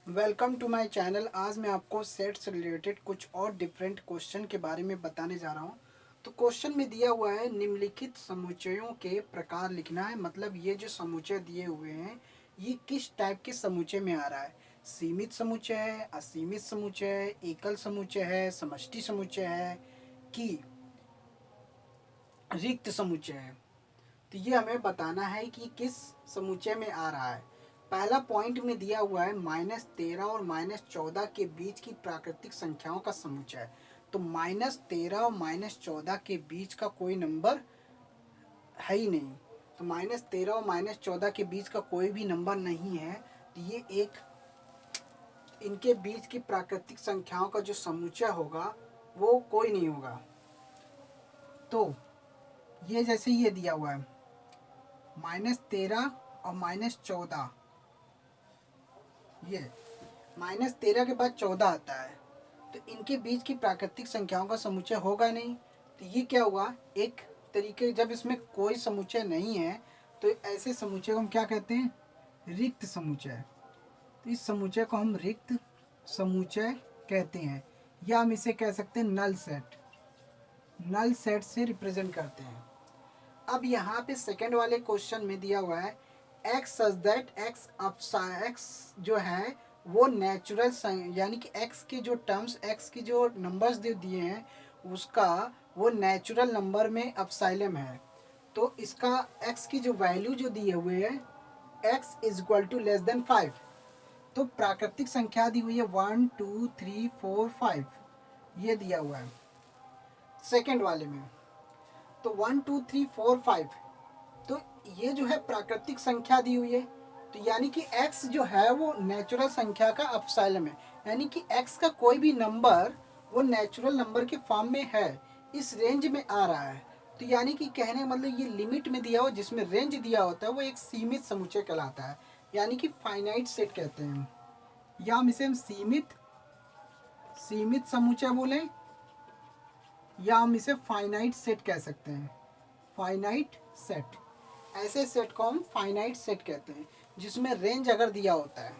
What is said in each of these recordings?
Welcome to my channel. आज मैं आपको सेट से रिलेटेड कुछ और डिफरेंट क्वेश्चन के बारे में बताने जा रहा हूँ। तो क्वेश्चन में दिया हुआ है निम्नलिखित समुच्चयों के प्रकार लिखना है। मतलब ये जो समुच्चय दिए हुए हैं ये किस टाइप के समुच्चय में आ रहा है। सीमित समुच्चय है, असीमित समुच्चय है, एकल समुच्चय है, समष्टि समुच्चय है कि रिक्त समुच्चय है। तो ये हमें बताना है कि किस समुच्चय में आ रहा है। पहला पॉइंट में दिया हुआ है -13 और -14 के बीच की प्राकृतिक संख्याओं का समुच्चय। तो -13 और -14 के बीच का कोई नंबर है ही नहीं। तो -13 और -14 के बीच का कोई भी नंबर नहीं है। तो ये एक इनके बीच की प्राकृतिक संख्याओं का जो समुच्चय होगा वो कोई नहीं होगा। तो ये जैसे ये दिया हुआ है -13 और -14, ये -13 के बाद 14 आता है। तो इनके बीच की प्राकृतिक संख्याओं का समुच्चय होगा नहीं। तो ये क्या हुआ, एक तरीके जब इसमें कोई समुच्चय नहीं है तो ऐसे समुच्चय को हम क्या कहते हैं, रिक्त समुच्चय। तो इस समुच्चय को हम रिक्त समुच्चय कहते हैं, या हम इसे कह सकते हैं नल सेट। नल सेट से रिप्रेजेंट करते हैं। अब यहाँ पे सेकंड वाले क्वेश्चन में दिया हुआ है x such that x x जो है वो नेचुरल, यानी कि एक्स के जो टर्म्स, एक्स के जो नंबर्स दे दिए हैं उसका वो नेचुरल नंबर में अपसाइलम है। तो इसका एक्स की जो वैल्यू जो दिए हुए है x is equal to less than 5। तो प्राकृतिक संख्या दी हुई है 1 2 3 4 5, ये दिया हुआ है सेकेंड वाले में। तो 1 2 3 4 5, तो ये जो है प्राकृतिक संख्या दी हुई है। तो यानी कि x जो है वो नेचुरल संख्या का अपसाइलम है, यानी कि x का कोई भी नंबर वो नेचुरल नंबर के फॉर्म में है, इस रेंज में आ रहा है। तो यानी कि कहने का मतलब ये लिमिट में दिया हो जिसमें रेंज दिया होता है वो एक सीमित समुच्चय कहलाता है, यानी कि फाइनाइट सेट कहते हैं। या हम इसे सीमित सीमित समुच्चय बोले, या हम इसे फाइनाइट सेट कह सकते हैं। फाइनाइट सेट, ऐसे सेट को हम फाइनाइट सेट कहते हैं जिसमें रेंज अगर दिया होता है,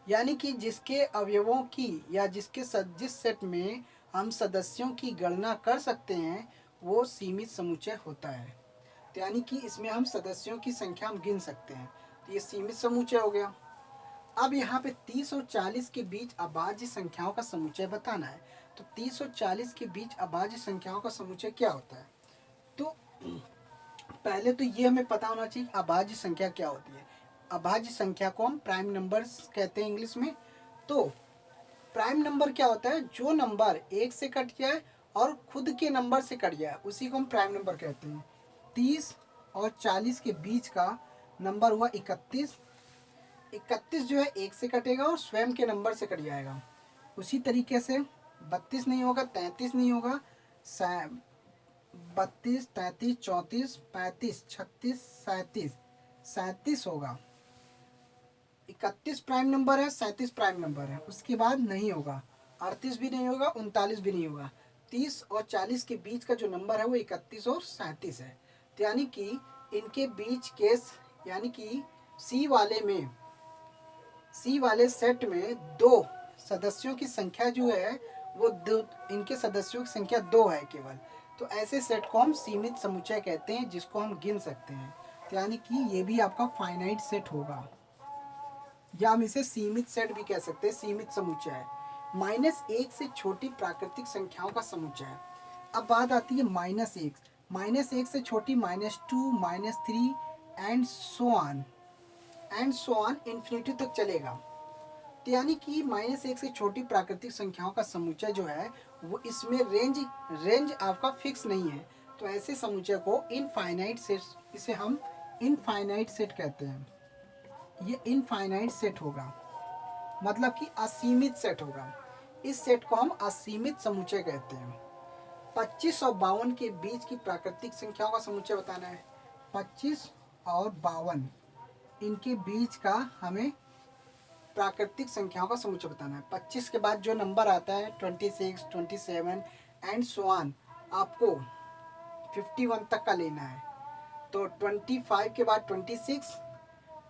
यानी कि जिसके अवयवों की या जिस सेट में हम सदस्यों की गणना कर सकते हैं वो सीमित समुच्चय होता है। तो यानी कि इसमें हम सदस्यों की संख्या हम गिन सकते हैं, तो ये सीमित समुच्चय हो गया। अब यहाँ पे 30 और 40 के बीच अभाज्य संख्याओं का समुच्चय बताना है। तो 30 और 40 के बीच अभाज्य संख्याओं का समुच्चय क्या होता है। तो पहले तो ये हमें पता होना चाहिए अभाज्य संख्या क्या होती है। अभाज्य संख्या को हम प्राइम नंबर्स कहते हैं इंग्लिश में। तो प्राइम नंबर क्या होता है, जो नंबर एक से कट जाए और खुद के नंबर से कट जाए उसी को हम प्राइम नंबर कहते हैं। 30 और 40 के बीच का नंबर हुआ 31। 31 जो है एक से कटेगा और स्वयं के नंबर से कट जाएगा। उसी तरीके से 32 नहीं होगा, 33 नहीं होगा, 32 33 34 35 36 37 37 होगा। 31 प्राइम नंबर है, 37 प्राइम नंबर है, उसके बाद नहीं होगा। 38 भी नहीं होगा, 39 भी नहीं होगा। 30 और 40 के बीच का जो नंबर है वो 31 और 37 है। तो यानी कि इनके बीच के, यानी कि सी वाले सेट में दो सदस्यों की संख्या जो है वो दो, इनके सदस्यों की संख्या 2 है केवल। तो ऐसे सेट को हम सीमित समुच्चय कहते हैं जिसको हम गिन सकते हैं। तो यानी कि ये भी आपका फाइनाइट सेट होगा, या हम इसे सीमित सेट भी कह सकते हैं, सीमित समुच्चय। -1 से छोटी प्राकृतिक संख्याओं का समुच्चय। अब बात आती है -1। -1 से छोटी -2 -3 एंड सो ऑन इन्फिनिटी तक चलेगा। तो यानी कि -1 से छोटी प्राकृतिक संख्याओं का समुच्चय जो है वो इसमें रेंज आपका फिक्स नहीं है। तो ऐसे समुच्चय को इनफाइनाइट सेट, इसे हम इनफाइनाइट सेट कहते हैं। ये इनफाइनाइट सेट होगा, मतलब कि असीमित सेट होगा। इस सेट को हम असीमित समुच्चय कहते हैं। 25 और 52 के बीच की प्राकृतिक संख्याओं का समुच्चय बताना है। 25 और 52 इनके बीच का हमें प्राकृतिक संख्याओं का समुच्चय बताना है। 25 के बाद जो नंबर आता है 26 27 एंड सो ऑन, आपको 51 तक का लेना है। तो 25 के बाद 26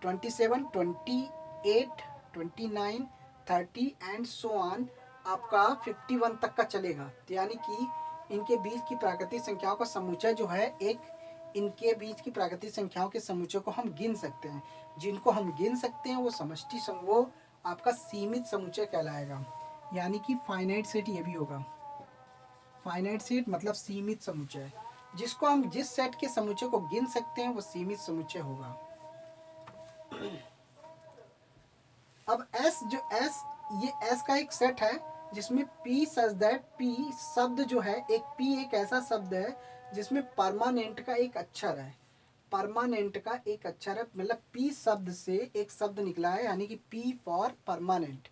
27 28 29, 30 एंड सो ऑन आपका 51 तक का चलेगा। तो यानी कि इनके बीच की प्राकृतिक संख्याओं का समुच्चय जो है एक, इनके बीच की प्राकृतिक संख्याओं के समुच्चय को हम गिन सकते हैं। जिनको हम गिन सकते हैं वो समष्टि वो आपका सीमित समुच्चय कहलाएगा। यानी कि फाइनाइट सेट ये भी होगा। फाइनाइट सेट मतलब सीमित समुच्चय, जिसको हम जिस सेट के समुच्चय को गिन सकते हैं वो सीमित समुच्चय होगा। अब एस जो एस, ये एस का एक सेट है जिसमें पी सच दैट, पी शब्द जो है एक, पी एक ऐसा शब्द है जिसमें परमानेंट का एक अक्षर है। परमानेंट का एक अक्षर है, मतलब पी शब्द से एक शब्द निकला है, यानी कि पी फॉर परमानेंट।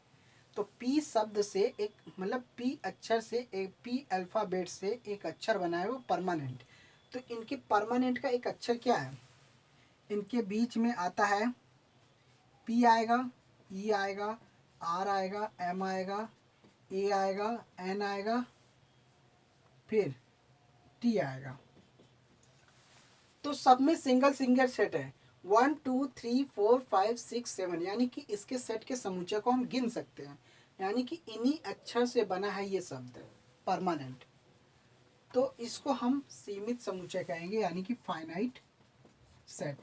तो पी शब्द से एक, मतलब पी अक्षर से एक, पी अल्फ़ाबेट से एक अक्षर बना है वो परमानेंट। तो इनके परमानेंट का एक अक्षर क्या है, इनके बीच में आता है पी आएगा, ई आएगा, आर आएगा, एम आएगा, ए आएगा, एन आएगा, फिर टी आएगा। तो सब में सिंगल सिंगल सेट है 1 2 3 4 5 6 7, यानी कि इसके सेट के समुच्चय को हम गिन सकते हैं। यानी कि इन्हीं अक्षर से बना है ये शब्द परमानेंट। तो इसको हम सीमित समुच्चय कहेंगे, यानी कि फाइनाइट सेट।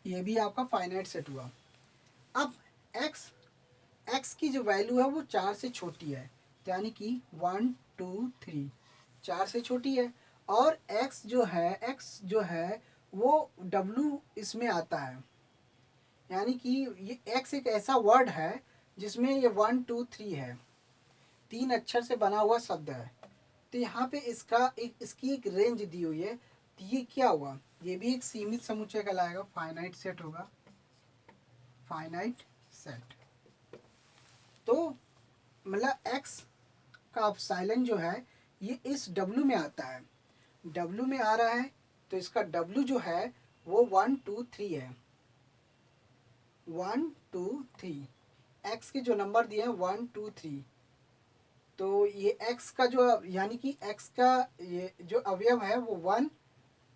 ये भी आपका फाइनाइट सेट हुआ। अब x, x की जो वैल्यू है वो 4 से छोटी है, तो यानी कि 1 2 3 4 से छोटी है। और x जो है वो w इसमें आता है, यानी कि ये x एक ऐसा वर्ड है जिसमें ये 1 2 3 है, 3 अक्षर से बना हुआ शब्द है। तो यहाँ पे इसकी एक रेंज दी हुई है। तो ये क्या हुआ, ये भी एक सीमित समुच्चय कहलाएगा, फाइनाइट सेट होगा, फाइनाइट सेट। तो मतलब x का एप्सिलॉन जो है ये इस w में आता है, w में आ रहा है, तो इसका w जो है वो 1 2 3 है, 1 2 3। x के जो नंबर दिए हैं 1 2 3, तो ये x का जो, यानी कि x का ये जो अवयव है वो 1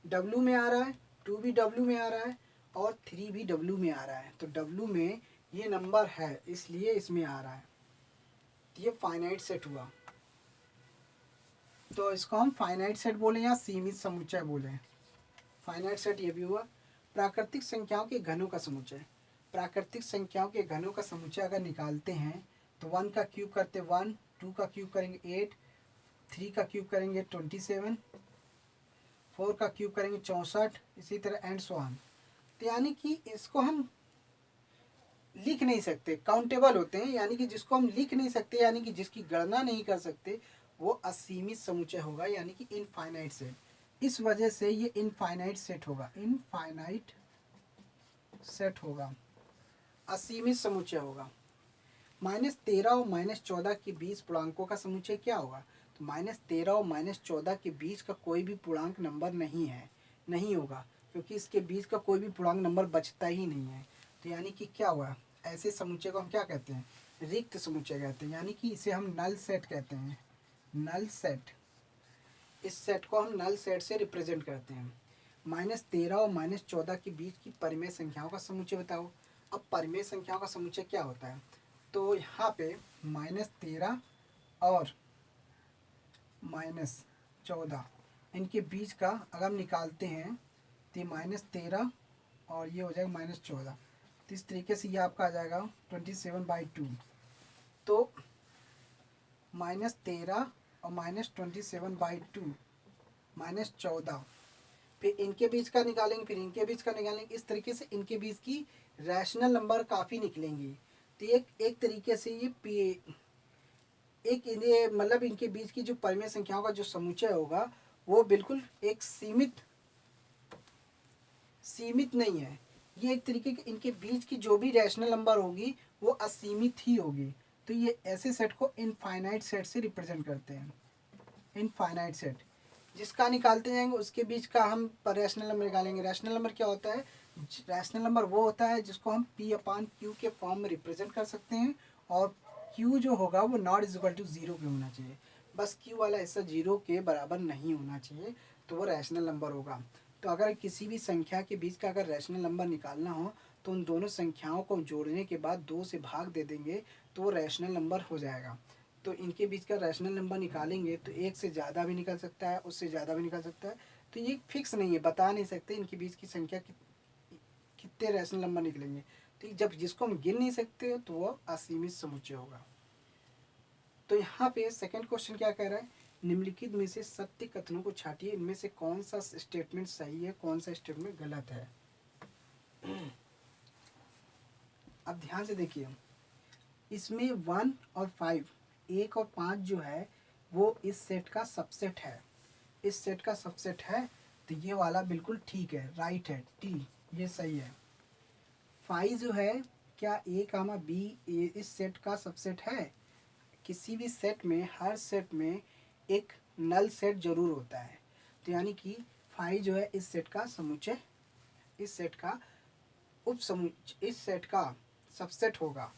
w में आ रहा है, 2 भी w में आ रहा है, और 3 भी w में आ रहा है। तो w में ये नंबर है इसलिए इसमें आ रहा है। तो ये फाइनाइट सेट हुआ। तो इसको हम फाइनाइट सेट बोलें या सीमित समुच्चय बोलें। फाइनाइट सेट ये भी हुआ। प्राकृतिक संख्याओं के घनों का समुच्चय, प्राकृतिक संख्याओं के घनों का समुच्चय अगर निकालते हैं तो 1 का क्यूब करते 1, 2 का क्यूब करेंगे 8, 3 का क्यूब करेंगे 27, 4 का क्यूब करेंगे 64, इसी तरह एंड सो ऑन। तो यानी कि इसको हम लिख नहीं सकते, काउंटेबल होते हैं, यानी कि जिसको हम लिख नहीं सकते, यानी कि जिसकी गणना नहीं कर सकते, वो असीमित समुच्चय होगा, यानी कि इनफाइनाइट सेट। इस वजह से ये इनफाइनाइट सेट होगा, इनफाइनाइट सेट होगा, असीमित समुच्चय होगा। -13 और -14 के बीच पूर्णांकों का समुच्चय क्या होगा, तो -13 और -14 के बीच का कोई भी पूर्णांक नंबर नहीं है, नहीं होगा, क्योंकि इसके बीच का कोई भी पूर्णांक नंबर बचता ही नहीं है। तो यानी कि क्या हुआ, ऐसे समुच्चय को हम क्या कहते हैं, रिक्त समुच्चय कहते हैं, यानी कि इसे हम नल सेट कहते हैं, नल सेट। इस सेट को हम नल सेट से रिप्रेजेंट करते हैं। -13 और -14 के बीच की परिमेय संख्याओं का समुच्चय बताओ। अब परिमेय संख्याओं का समुच्चय क्या होता है, तो यहाँ पे -13 और -14 इनके बीच का अगर हम निकालते हैं तो -13 और ये हो जाएगा -14, तो इस तरीके से ये आपका आ जाएगा 27/2। तो -13 और -27/2 -14, फिर इनके बीच का निकालेंगे, फिर इनके बीच का निकालेंगे, इस तरीके से इनके बीच की रैशनल नंबर काफ़ी निकलेंगी। तो एक तरीके से ये ये मतलब इनके बीच की जो परिमेय संख्याओं का जो समुच्चय होगा वो बिल्कुल एक सीमित नहीं है। ये एक तरीके के इनके बीच की जो भी रैशनल नंबर होगी वो असीमित ही होगी। तो ये ऐसे सेट को इनफाइनाइट सेट से रिप्रेजेंट करते हैं, इनफाइनाइट सेट। जिसका निकालते जाएंगे उसके बीच का हम रैशनल नंबर निकालेंगे। रैशनल नंबर क्या होता है, रैशनल नंबर वो होता है जिसको हम P/Q के फॉर्म में रिप्रेजेंट कर सकते हैं, और Q जो होगा वो नॉट इज इक्वल टू 0 पे होना चाहिए, बस Q वाला हिस्सा 0 के बराबर नहीं होना चाहिए, तो वो रैशनल नंबर होगा। तो अगर किसी भी संख्या के बीच का अगर रैशनल नंबर निकालना हो तो उन दोनों संख्याओं को जोड़ने के बाद 2 से भाग दे देंगे तो वो रैशनल नंबर हो जाएगा। तो इनके बीच का रैशनल नंबर निकालेंगे तो 1 से ज़्यादा भी निकल सकता है, उससे ज़्यादा भी निकल सकता है। तो ये फिक्स नहीं है, बता नहीं सकते इनके बीच की संख्या कितने रैशनल नंबर निकलेंगे। तो जब जिसको हम गिन नहीं सकते तो वो असीमित समुच्चय होगा। तो यहाँ पे सेकंड क्वेश्चन क्या कह रहा है, निम्नलिखित में से सत्य कथनों को छांटिए, इनमें से कौन सा स्टेटमेंट सही है, कौन सा स्टेटमेंट गलत है। अब ध्यान से देखिए, इसमें 1 और 5, 1 और 5 जो है वो इस सेट का सबसेट है, इस सेट का सबसेट है। तो ये वाला बिल्कुल ठीक है, राइट है, टी ये सही है। 5 जो है क्या ए कामा बी इस सेट का सबसेट है। किसी भी सेट में, हर सेट में एक नल सेट जरूर होता है। तो यानी कि 5 जो है इस सेट का समुच्चय, इस सेट का उप समुच्चय, इस सेट का सबसेट होगा।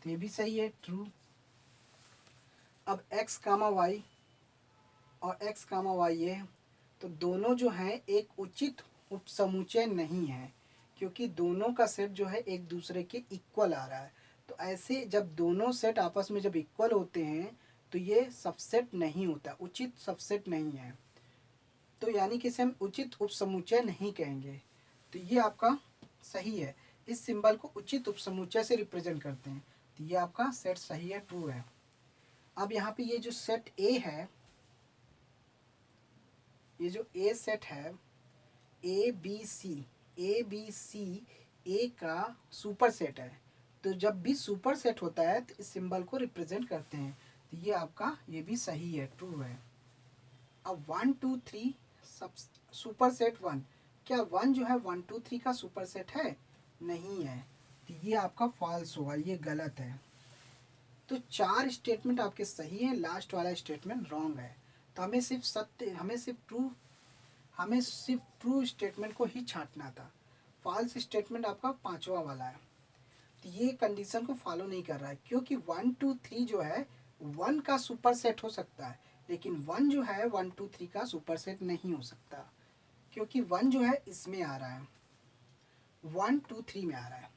तो ये भी सही है, ट्रू। अब x कामा वाई और x कामा वाई ये, तो दोनों जो हैं एक उचित उपसमुच्चय नहीं है, क्योंकि दोनों का सेट जो है एक दूसरे के इक्वल आ रहा है। तो ऐसे जब दोनों सेट आपस में जब इक्वल होते हैं तो ये सबसेट नहीं होता, उचित सबसेट नहीं है। तो यानी कि इसे हम उचित उपसमुच्चय नहीं कहेंगे। तो ये आपका सही है, इस सिंबल को उचित उपसमुच्चय से रिप्रेजेंट करते हैं। तो ये आपका सेट सही है, ट्रू है। अब यहाँ पे ये जो सेट ए है, ये जो ए सेट है, A B C, A B C ए का सुपर सेट है। तो जब भी सुपर सेट होता है तो इस सिंबल को रिप्रेजेंट करते हैं। तो ये आपका ये भी सही है, ट्रू है। अब 1 2 3 सब सुपर सेट 1, क्या 1 जो है 1 2 3 का सुपर सेट है, नहीं है। तो ये आपका फॉल्स होगा, ये गलत है। तो 4 स्टेटमेंट आपके सही हैं, लास्ट वाला स्टेटमेंट रॉन्ग है। तो हमें सिर्फ सत्य, हमें सिर्फ ट्रू स्टेटमेंट को ही छांटना था। फॉल्स स्टेटमेंट आपका 5वां वाला है। तो ये कंडीशन को फॉलो नहीं कर रहा है, क्योंकि 1 2 3 जो है 1 का सुपर सेट हो सकता है, लेकिन 1 जो है 1 2 3 का सुपर सेट नहीं हो सकता, क्योंकि 1 जो है इसमें आ रहा है, 1 2 3 में आ रहा है।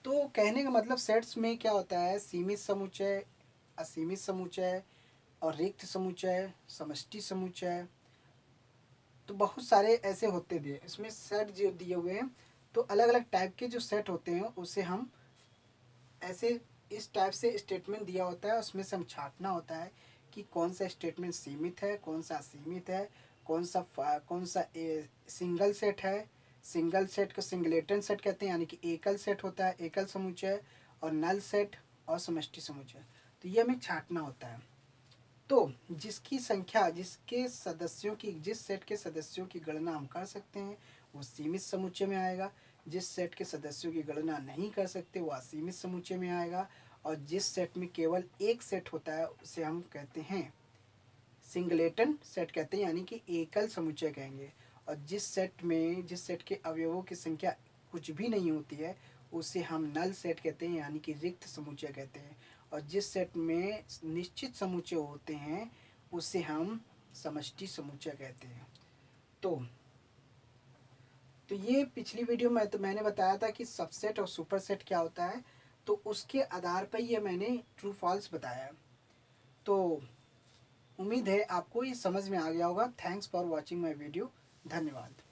तो कहने का मतलब सेट्स में क्या होता है, सीमित समुच्चय, असीमित समुच्चय और रिक्त समुच्चय, समष्टि समुच्चय। तो बहुत सारे ऐसे होते दिए इसमें सेट जो दिए हुए हैं। तो अलग अलग टाइप के जो सेट होते हैं उसे हम ऐसे इस टाइप से स्टेटमेंट दिया होता है, उसमें से हम छांटना होता है कि कौन सा स्टेटमेंट सीमित है, कौन सा असीमित है, कौन सा सिंगल सेट है। सिंगल सेट को सिंगलेटन सेट कहते हैं, यानी कि एकल सेट होता है, एकल समुच्चय, और नल सेट और समष्टि समुच्चय। तो ये हमें छांटना होता है। तो जिसकी संख्या, जिस सेट के सदस्यों की गणना हम कर सकते हैं वो सीमित समुच्चय में आएगा, जिस सेट के सदस्यों की गणना नहीं कर सकते वो असीमित समुच्चय में आएगा, और जिस सेट में केवल एक सेट होता है उसे हम कहते हैं सिंगलेटन सेट कहते हैं, यानी कि एकल समुच्चय कहेंगे। और जिस सेट के अवयवों की संख्या कुछ भी नहीं होती है उसे हम नल सेट कहते हैं, यानी कि रिक्त समुच्चय कहते हैं। और जिस सेट में निश्चित समुच्चय होते हैं उसे हम समष्टि समुच्चय कहते हैं। तो ये पिछली वीडियो में तो मैंने बताया था कि सबसेट और सुपरसेट क्या होता है, तो उसके आधार पर ये मैंने ट्रू फॉल्स बताया। तो उम्मीद है आपको ये समझ में आ गया होगा। Thanks for watching my video. धन्यवाद।